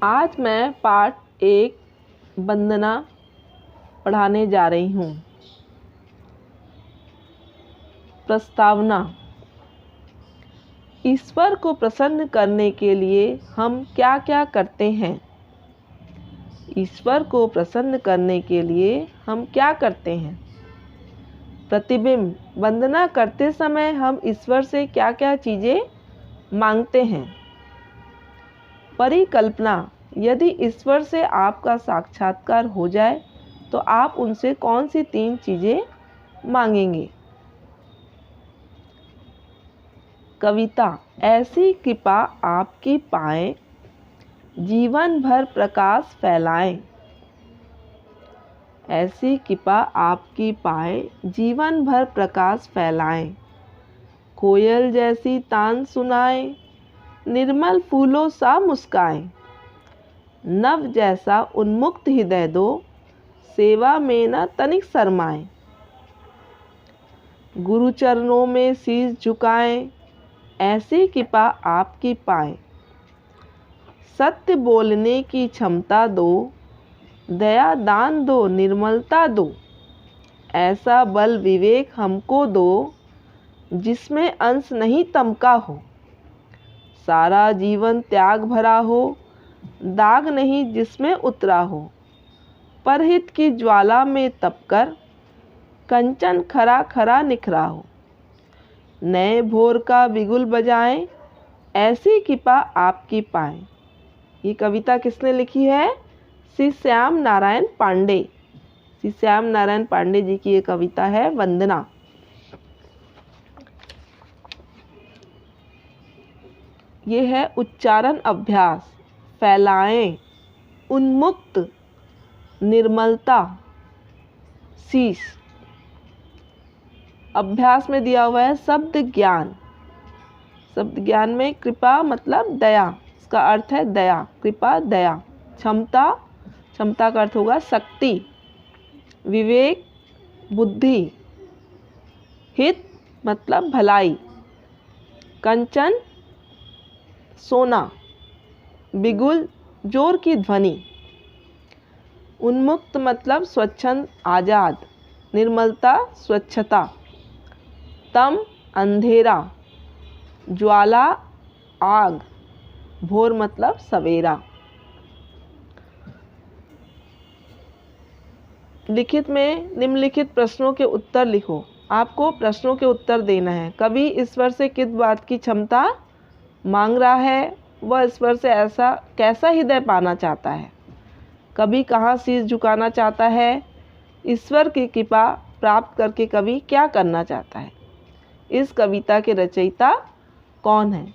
आज मैं पाठ 1 वंदना पढ़ाने जा रही हूँ। प्रस्तावना। ईश्वर को प्रसन्न करने के लिए हम क्या क्या करते हैं? ईश्वर को प्रसन्न करने के लिए हम क्या करते हैं? प्रतिबिंब। वंदना करते समय हम ईश्वर से क्या क्या चीज़ें मांगते हैं? परिकल्पना। यदि ईश्वर से आपका साक्षात्कार हो जाए तो आप उनसे कौन सी 3 चीज़ें मांगेंगे? कविता। ऐसी कृपा आपकी पाएं, जीवन भर प्रकाश फैलाएं। ऐसी कृपा आपकी पाए, जीवन भर प्रकाश फैलाएं। कोयल जैसी तान सुनाएं, निर्मल फूलों सा मुस्काएं। नव जैसा उन्मुक्त हृदय दो, सेवा में न तनिक शर्माएं। गुरु चरणों में शीश झुकाएं, ऐसी कृपा आपकी पाएं। सत्य बोलने की क्षमता दो, दया दान दो, निर्मलता दो। ऐसा बल विवेक हमको दो, जिसमें अंश नहीं तमका हो। सारा जीवन त्याग भरा हो, दाग नहीं जिसमें उतरा हो। परहित की ज्वाला में तपकर, कंचन खरा खरा निखरा हो। नए भोर का बिगुल बजाएं, ऐसी कृपा आपकी पाएं। ये कविता किसने लिखी है? श्री श्याम नारायण पांडे। श्री श्याम नारायण पांडे जी की ये कविता है वंदना। ये है उच्चारण अभ्यास। फैलाएं, उन्मुक्त, निर्मलता, शीश। अभ्यास में दिया हुआ है शब्द ज्ञान। शब्द ज्ञान में कृपा मतलब दया, इसका अर्थ है दया, कृपा दया। क्षमता, क्षमता का अर्थ होगा शक्ति। विवेक बुद्धि। हित मतलब भलाई। कंचन सोना। बिगुल जोर की ध्वनि। उन्मुक्त मतलब स्वच्छंद आज़ाद। निर्मलता स्वच्छता। तम अंधेरा। ज्वाला आग। भोर मतलब सवेरा। लिखित में निम्नलिखित प्रश्नों के उत्तर लिखो। आपको प्रश्नों के उत्तर देना है। कवि ईश्वर से किस बात की क्षमता मांग रहा है? वह ईश्वर से ऐसा कैसा हृदय पाना चाहता है? कवि कहाँ शीश झुकाना चाहता है? ईश्वर की कृपा प्राप्त करके कवि क्या करना चाहता है? इस कविता के रचयिता कौन है?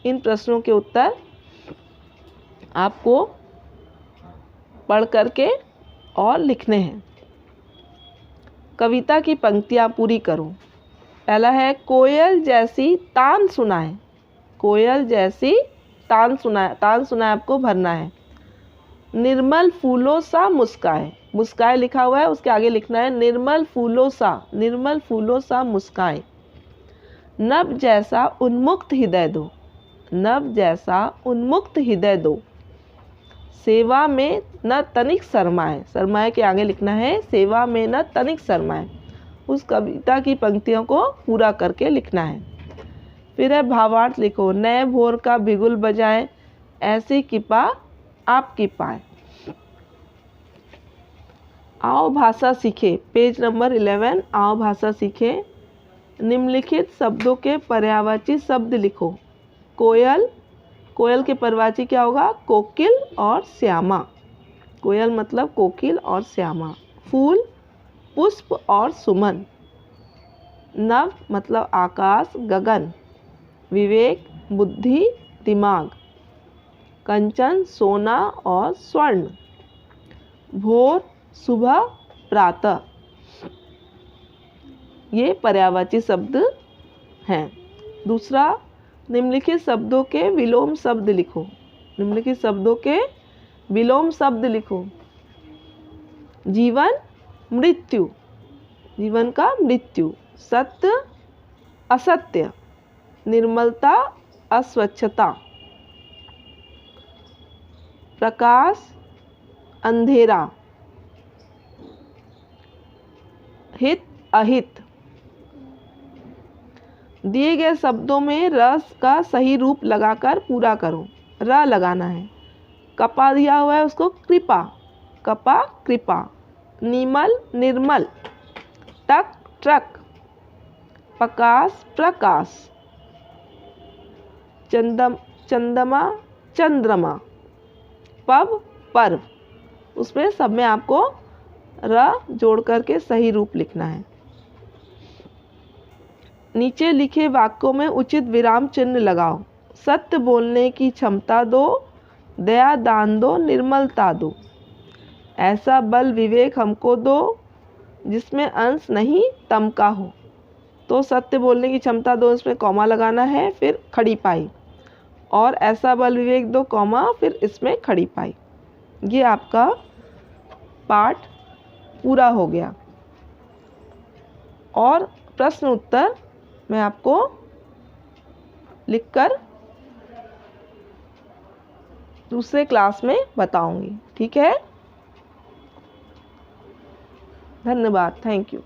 इन प्रश्नों के उत्तर आपको पढ़ करके और लिखने हैं। कविता की पंक्तियाँ पूरी करो। पहला है कोयल जैसी तान सुनाए। कोयल जैसी तान सुनाए, तान सुनाए आपको भरना है। निर्मल फूलों सा मुस्काए, मुस्काए लिखा हुआ है, उसके आगे लिखना है निर्मल फूलों सा, निर्मल फूलों सा मुस्काए। नभ जैसा उन्मुक्त हृदय दो, नभ जैसा उन्मुक्त हृदय दो। सेवा में न तनिक शर्माए, शर्माए के आगे लिखना है सेवा में न तनिक शर्माए। उस कविता की पंक्तियों को पूरा करके लिखना है। फिर है भावार्थ लिखो। नए भोर का बिगुल बजाए, ऐसी कृपा आपकी पाए। आओ भाषा सीखे। Page number 11। आओ भाषा सीखे। निम्नलिखित शब्दों के पर्यायवाची शब्द लिखो। कोयल, कोयल के पर्यायवाची क्या होगा? कोकिल और श्यामा। कोयल मतलब कोकिल और श्यामा। फूल, पुष्प और सुमन। नभ मतलब आकाश, गगन। विवेक बुद्धि, दिमाग। कंचन सोना और स्वर्ण। भोर सुबह, प्रातः। ये पर्यायवाची शब्द हैं। दूसरा, निम्नलिखित शब्दों के विलोम शब्द लिखो। निम्नलिखित शब्दों के विलोम शब्द लिखो। जीवन, मृत्यु, जीवन का मृत्यु। सत्य, असत्य। निर्मलता, अस्वच्छता। प्रकाश, अंधेरा। हित, अहित। दिए गए शब्दों में रस का सही रूप लगाकर पूरा करो। र लगाना है। कपा दिया हुआ है उसको कृपा, कपा कृपा। नीमल, निर्मल। टक, ट्रक। प्रकाश, प्रकाश। चंदमा, चंद्रमा। पब, पर्व। उसमें सब में आपको र जोड़ करके सही रूप लिखना है। नीचे लिखे वाक्यों में उचित विराम चिन्ह लगाओ। सत्य बोलने की क्षमता दो, दया दान दो, निर्मलता दो। ऐसा बल विवेक हमको दो जिसमें अंश नहीं तम का हो। तो सत्य बोलने की क्षमता दो, इसमें कॉमा लगाना है, फिर खड़ी पाई। और ऐसा बल विवेक दो, कॉमा, फिर इसमें खड़ी पाई। ये आपका पाठ पूरा हो गया। और प्रश्न उत्तर मैं आपको लिखकर दूसरे क्लास में बताऊंगी। ठीक है, धन्यवाद, थैंक यू।